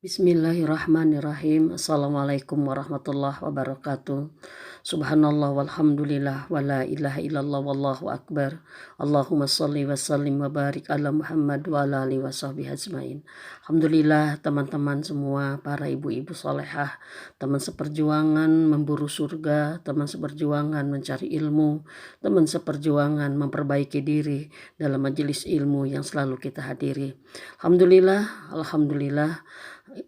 Bismillahirrahmanirrahim. Assalamualaikum warahmatullahi wabarakatuh. Subhanallah walhamdulillah wa la ilaha illallah wallahu akbar. Allahumma salli wa sallim wa barik ala Muhammad wa ala alihi wa sahbihi ajmain. Alhamdulillah teman-teman semua, para ibu-ibu solehah, teman seperjuangan memburu surga, teman seperjuangan mencari ilmu, teman seperjuangan memperbaiki diri dalam majelis ilmu yang selalu kita hadiri. Alhamdulillah.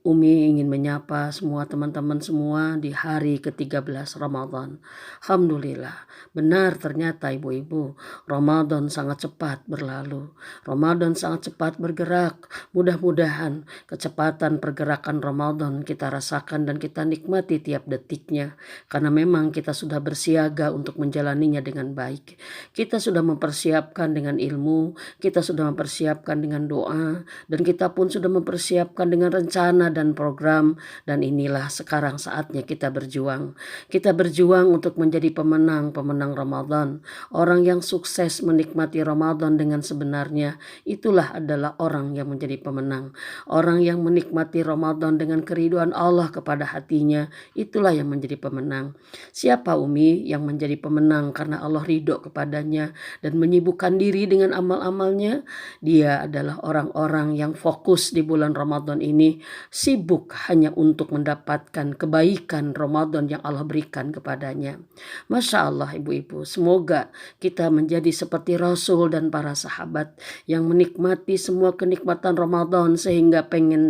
Umi ingin menyapa semua teman-teman semua di hari ke-13 Ramadan. Alhamdulillah, benar ternyata ibu-ibu, Ramadan sangat cepat berlalu. Ramadan sangat cepat bergerak. Mudah-mudahan kecepatan pergerakan Ramadan kita rasakan dan kita nikmati tiap detiknya. Karena memang kita sudah bersiaga untuk menjalaninya dengan baik. Kita sudah mempersiapkan dengan ilmu, kita sudah mempersiapkan dengan doa, dan kita pun sudah mempersiapkan dengan rencana dan program, dan inilah sekarang saatnya kita berjuang. Kita berjuang untuk menjadi pemenang Ramadan. Orang yang sukses menikmati Ramadan dengan sebenarnya, itulah adalah orang yang menjadi pemenang. Orang yang menikmati Ramadan dengan keriduan Allah kepada hatinya, itulah yang menjadi pemenang. Siapa Umi yang menjadi pemenang karena Allah ridho kepadanya dan menyibukkan diri dengan amal-amalnya? Dia adalah orang-orang yang fokus di bulan Ramadan ini, sibuk hanya untuk mendapatkan kebaikan Ramadan yang Allah berikan kepadanya. Masya Allah ibu-ibu, semoga kita menjadi seperti Rasul dan para sahabat yang menikmati semua kenikmatan Ramadan sehingga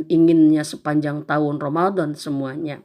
inginnya sepanjang tahun Ramadan semuanya.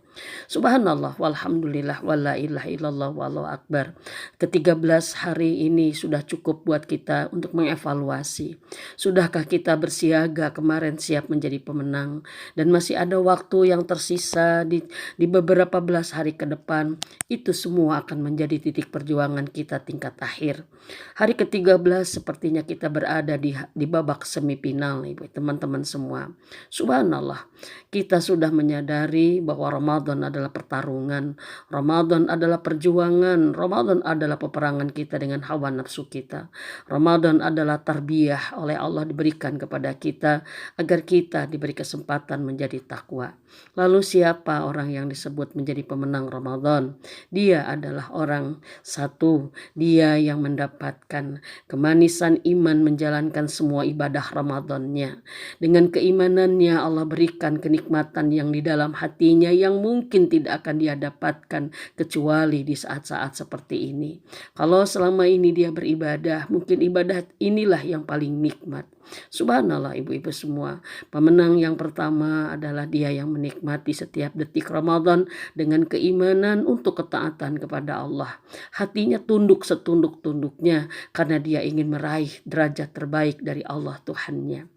Subhanallah walhamdulillah wa la ilaha illallah wallahu akbar. Ke-13 hari ini sudah cukup buat kita untuk mengevaluasi. Sudahkah kita bersiaga kemarin siap menjadi pemenang, dan masih ada waktu yang tersisa di beberapa belas hari ke depan. Itu semua akan menjadi titik perjuangan kita tingkat akhir. Hari ke-13 sepertinya kita berada di babak semifinal ibu teman-teman semua. Subhanallah, kita sudah menyadari bahwa Ramadan adalah pertarungan, Ramadan adalah perjuangan, Ramadan adalah peperangan kita dengan hawa nafsu kita. Ramadan adalah tarbiyah oleh Allah diberikan kepada kita agar kita diberi kesempatan menjadi takwa. Lalu siapa orang yang disebut menjadi pemenang Ramadan? Dia adalah orang satu, dia yang mendapatkan kemanisan iman menjalankan semua ibadah Ramadannya. Dengan keimanannya Allah berikan kenikmatan yang di dalam hatinya yang mungkin tidak akan dia dapatkan kecuali di saat-saat seperti ini. Kalau selama ini dia beribadah, mungkin ibadah inilah yang paling nikmat. Subhanallah ibu-ibu semua, pemenang yang pertama adalah dia yang menikmati setiap detik Ramadan dengan keimanan untuk ketaatan kepada Allah. Hatinya tunduk setunduk-tunduknya karena dia ingin meraih derajat terbaik dari Allah Tuhannya.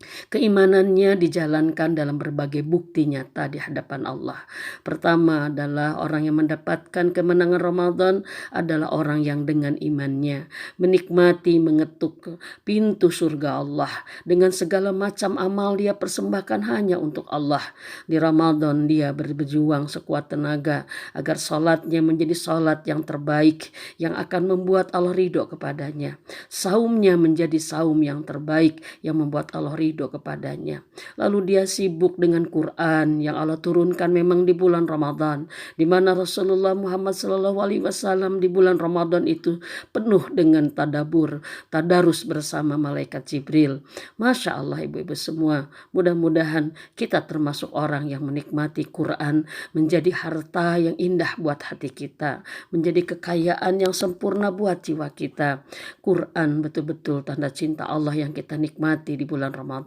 Keimanannya dijalankan dalam berbagai bukti nyata di hadapan Allah. Pertama adalah orang yang mendapatkan kemenangan Ramadan adalah orang yang dengan imannya menikmati mengetuk pintu surga Allah. Dengan segala macam amal dia persembahkan hanya untuk Allah. Di Ramadan dia berjuang sekuat tenaga agar sholatnya menjadi sholat yang terbaik yang akan membuat Allah ridho kepadanya. Saumnya menjadi saum yang terbaik yang membuat Allah ridho kepadanya. Lalu dia sibuk dengan Quran yang Allah turunkan memang di bulan Ramadan, di mana Rasulullah Muhammad SAW di bulan Ramadan itu penuh dengan tadarus bersama malaikat Jibril. Masya Allah ibu-ibu semua, mudah-mudahan kita termasuk orang yang menikmati Quran menjadi harta yang indah buat hati kita, menjadi kekayaan yang sempurna buat jiwa kita. Quran betul-betul tanda cinta Allah yang kita nikmati di bulan Ramadan.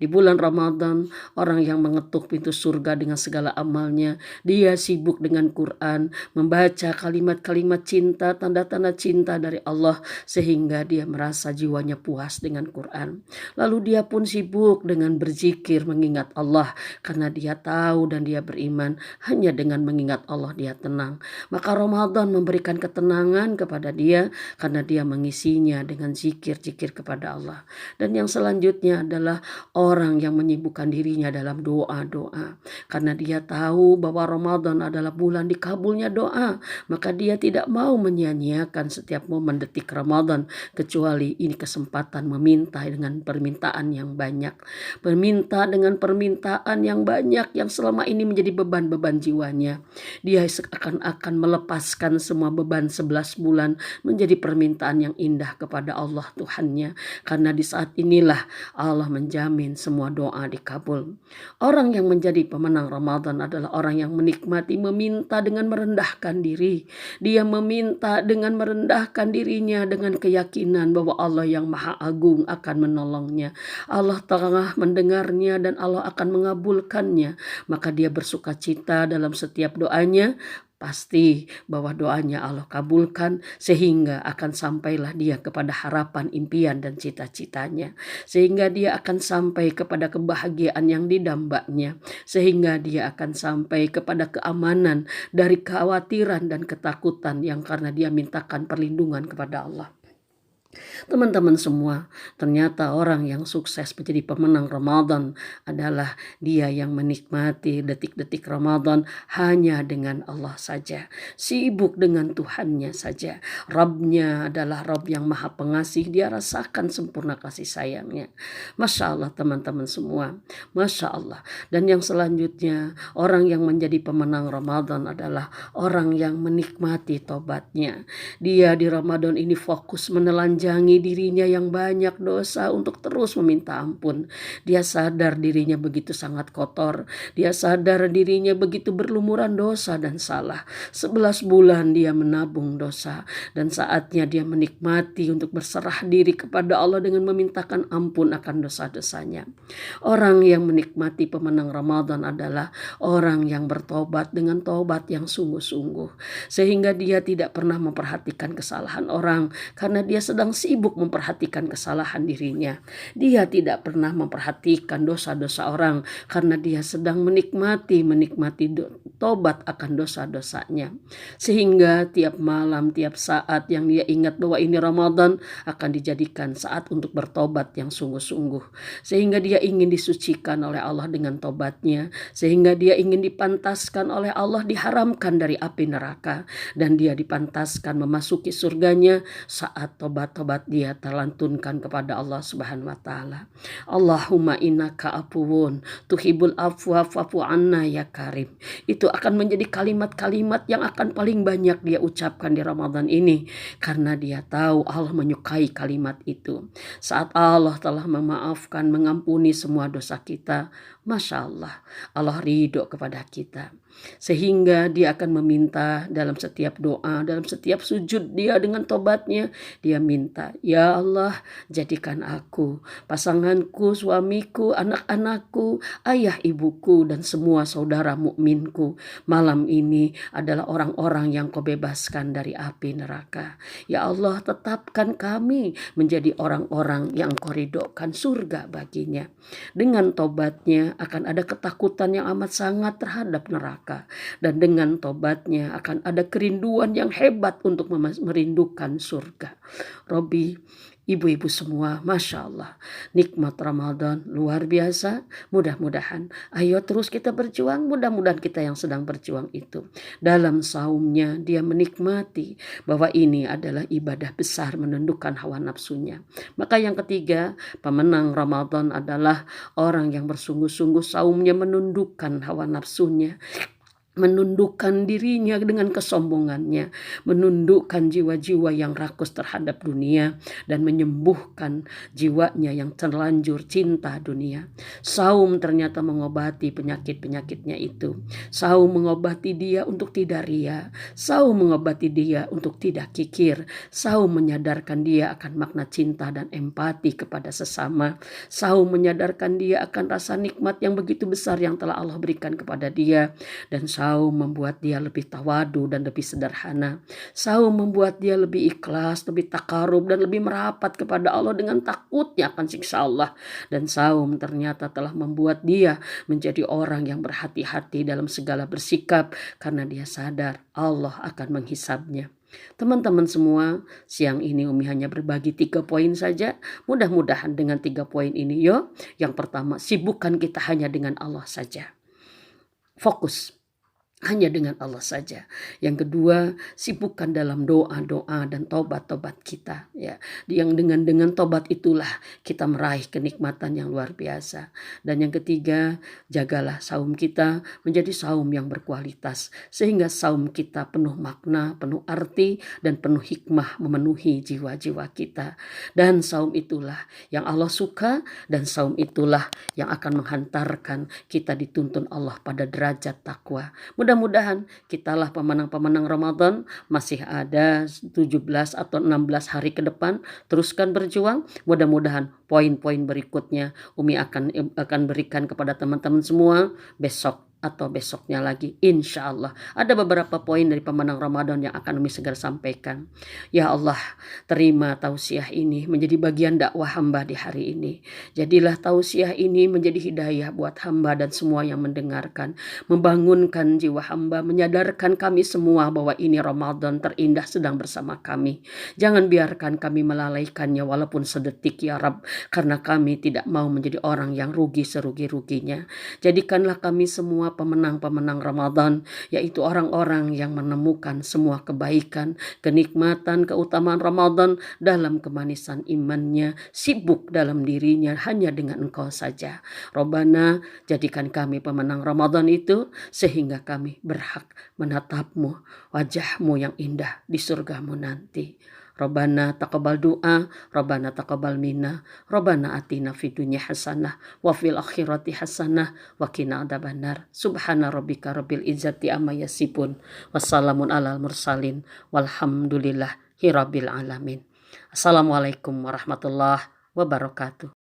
Di bulan Ramadan, orang yang mengetuk pintu surga dengan segala amalnya, dia sibuk dengan Quran, membaca kalimat-kalimat cinta, tanda-tanda cinta dari Allah, sehingga dia merasa jiwanya puas dengan Quran. Lalu dia pun sibuk dengan berzikir, mengingat Allah, karena dia tahu dan dia beriman, hanya dengan mengingat Allah dia tenang. Maka Ramadan memberikan ketenangan kepada dia, karena dia mengisinya dengan zikir-zikir kepada Allah. Dan yang selanjutnya adalah adalah orang yang menyibukkan dirinya dalam doa-doa. Karena dia tahu bahwa Ramadan adalah bulan dikabulnya doa, maka dia tidak mau menyia-nyiakan setiap momen detik Ramadan, kecuali ini kesempatan meminta dengan permintaan yang banyak. Meminta dengan permintaan yang banyak yang selama ini menjadi beban-beban jiwanya. Dia akan melepaskan semua beban 11 bulan menjadi permintaan yang indah kepada Allah Tuhannya. Karena di saat inilah Allah menjamin semua doa dikabul. Orang yang menjadi pemenang Ramadan adalah orang yang menikmati meminta dengan merendahkan diri. Dia meminta dengan merendahkan dirinya dengan keyakinan bahwa Allah yang Maha Agung akan menolongnya. Allah tengah mendengarnya dan Allah akan mengabulkannya. Maka dia bersuka cita dalam setiap doanya. Pasti bahwa doanya Allah kabulkan sehingga akan sampailah dia kepada harapan, impian dan cita-citanya. Sehingga dia akan sampai kepada kebahagiaan yang didambanya. Sehingga dia akan sampai kepada keamanan dari kekhawatiran dan ketakutan yang karena dia mintakan perlindungan kepada Allah. Teman-teman semua, ternyata orang yang sukses menjadi pemenang Ramadan adalah dia yang menikmati detik-detik Ramadan hanya dengan Allah saja. Sibuk dengan Tuhannya saja. Rabbnya adalah Rabb yang Maha Pengasih. Dia rasakan sempurna kasih sayangnya. Masya Allah teman-teman semua. Masya Allah. Dan yang selanjutnya, orang yang menjadi pemenang Ramadan adalah orang yang menikmati tobatnya. Dia di Ramadan ini fokus menelanjangi dirinya yang banyak dosa untuk terus meminta ampun. Dia sadar dirinya begitu sangat kotor. Dia sadar dirinya begitu berlumuran dosa dan salah. 11 bulan dia menabung dosa. Dan saatnya dia menikmati untuk berserah diri kepada Allah dengan memintakan ampun akan dosa-dosanya. Orang yang menikmati pemenang Ramadan adalah orang yang bertobat dengan tobat yang sungguh-sungguh. Sehingga dia tidak pernah memperhatikan kesalahan orang karena dia sedang sibuk memperhatikan kesalahan dirinya. Dia tidak pernah memperhatikan dosa-dosa orang karena dia sedang menikmati tobat akan dosa-dosanya. Sehingga tiap malam, tiap saat yang dia ingat bahwa ini Ramadan akan dijadikan saat untuk bertobat yang sungguh-sungguh. Sehingga dia ingin disucikan oleh Allah dengan tobatnya. Sehingga dia ingin dipantaskan oleh Allah, diharamkan dari api neraka. Dan dia dipantaskan memasuki surganya saat tobat-tobat dia terlantunkan kepada Allah Subhanahu wa taala. Allahumma innaka afuwun tuhibul afwa fa'fu anna ya karim. Itu akan menjadi kalimat-kalimat yang akan paling banyak dia ucapkan di Ramadan ini karena dia tahu Allah menyukai kalimat itu. Saat Allah telah memaafkan, mengampuni semua dosa kita, Masya Allah, Allah ridho kepada kita. Sehingga dia akan meminta dalam setiap doa, dalam setiap sujud dia dengan tobatnya. Dia minta, ya Allah jadikan aku, pasanganku, suamiku, anak-anakku, ayah ibuku dan semua saudara mukminku malam ini adalah orang-orang yang kau bebaskan dari api neraka. Ya Allah tetapkan kami menjadi orang-orang yang kau ridhokan surga baginya. Dengan tobatnya akan ada ketakutan yang amat sangat terhadap neraka. Dan dengan tobatnya akan ada kerinduan yang hebat untuk merindukan surga. Robi, ibu-ibu semua, Masya Allah, nikmat Ramadan luar biasa. Mudah-mudahan, ayo terus kita berjuang. Mudah-mudahan kita yang sedang berjuang itu dalam saumnya dia menikmati bahwa ini adalah ibadah besar, menundukkan hawa nafsunya. Maka yang ketiga, pemenang Ramadan adalah orang yang bersungguh-sungguh saumnya menundukkan hawa nafsunya, menundukkan dirinya dengan kesombongannya, menundukkan jiwa-jiwa yang rakus terhadap dunia dan menyembuhkan jiwanya yang terlanjur cinta dunia. Saum ternyata mengobati penyakit-penyakitnya itu. Saum mengobati dia untuk tidak ria. Saum mengobati dia untuk tidak kikir. Saum menyadarkan dia akan makna cinta dan empati kepada sesama. Saum menyadarkan dia akan rasa nikmat yang begitu besar yang telah Allah berikan kepada dia. Dan saum membuat dia lebih tawadu dan lebih sederhana. Saum membuat dia lebih ikhlas, lebih takarub dan lebih merapat kepada Allah dengan takutnya akan siksa Allah. Dan saum ternyata telah membuat dia menjadi orang yang berhati-hati dalam segala bersikap karena dia sadar Allah akan menghisabnya. Teman-teman semua, siang ini Umi hanya berbagi 3 poin saja. Mudah-mudahan dengan 3 poin ini yuk. Yang pertama, sibukkan kita hanya dengan Allah saja. Fokus hanya dengan Allah saja. Yang kedua, sibukkan dalam doa-doa dan tobat-tobat kita, ya. Yang dengan tobat itulah kita meraih kenikmatan yang luar biasa. Dan yang ketiga, jagalah saum kita menjadi saum yang berkualitas sehingga saum kita penuh makna, penuh arti dan penuh hikmah memenuhi jiwa-jiwa kita. Dan saum itulah yang Allah suka dan saum itulah yang akan menghantarkan kita dituntun Allah pada derajat takwa. Mudah-mudahan kitalah pemenang-pemenang Ramadan, masih ada 17 atau 16 hari ke depan, teruskan berjuang. Mudah-mudahan poin-poin berikutnya Umi akan berikan kepada teman-teman semua besok atau besoknya lagi, insya Allah. Ada beberapa poin dari pemenang Ramadan yang akan Umi segera sampaikan. Ya Allah, terima tausiah ini menjadi bagian dakwah hamba di hari ini. Jadilah tausiah ini menjadi hidayah buat hamba dan semua yang mendengarkan. Membangunkan jiwa hamba, menyadarkan kami semua bahwa ini Ramadan terindah sedang bersama kami. Jangan biarkan kami melalaikannya walaupun sedetik ya Rabb, karena kami tidak mau menjadi orang yang rugi serugi-ruginya. Jadikanlah kami semua pemenang-pemenang Ramadan, yaitu orang-orang yang menemukan semua kebaikan, kenikmatan, keutamaan Ramadan dalam kemanisan imannya, sibuk dalam dirinya hanya dengan Engkau saja. Robbana, jadikan kami pemenang Ramadan itu sehingga kami berhak menatapmu, wajahmu yang indah di surgamu nanti. Robbana taqabbal du'a, Robbana taqabbal minna, Robbana atina fid dunya hasanah wa fil akhirati hasanah wa qina adzabannar. Subhana rabbika rabbil izzati amma yasifun. Wassalamun alal mursalin walhamdulillahi rabbil alamin. Assalamualaikum warahmatullahi wabarakatuh.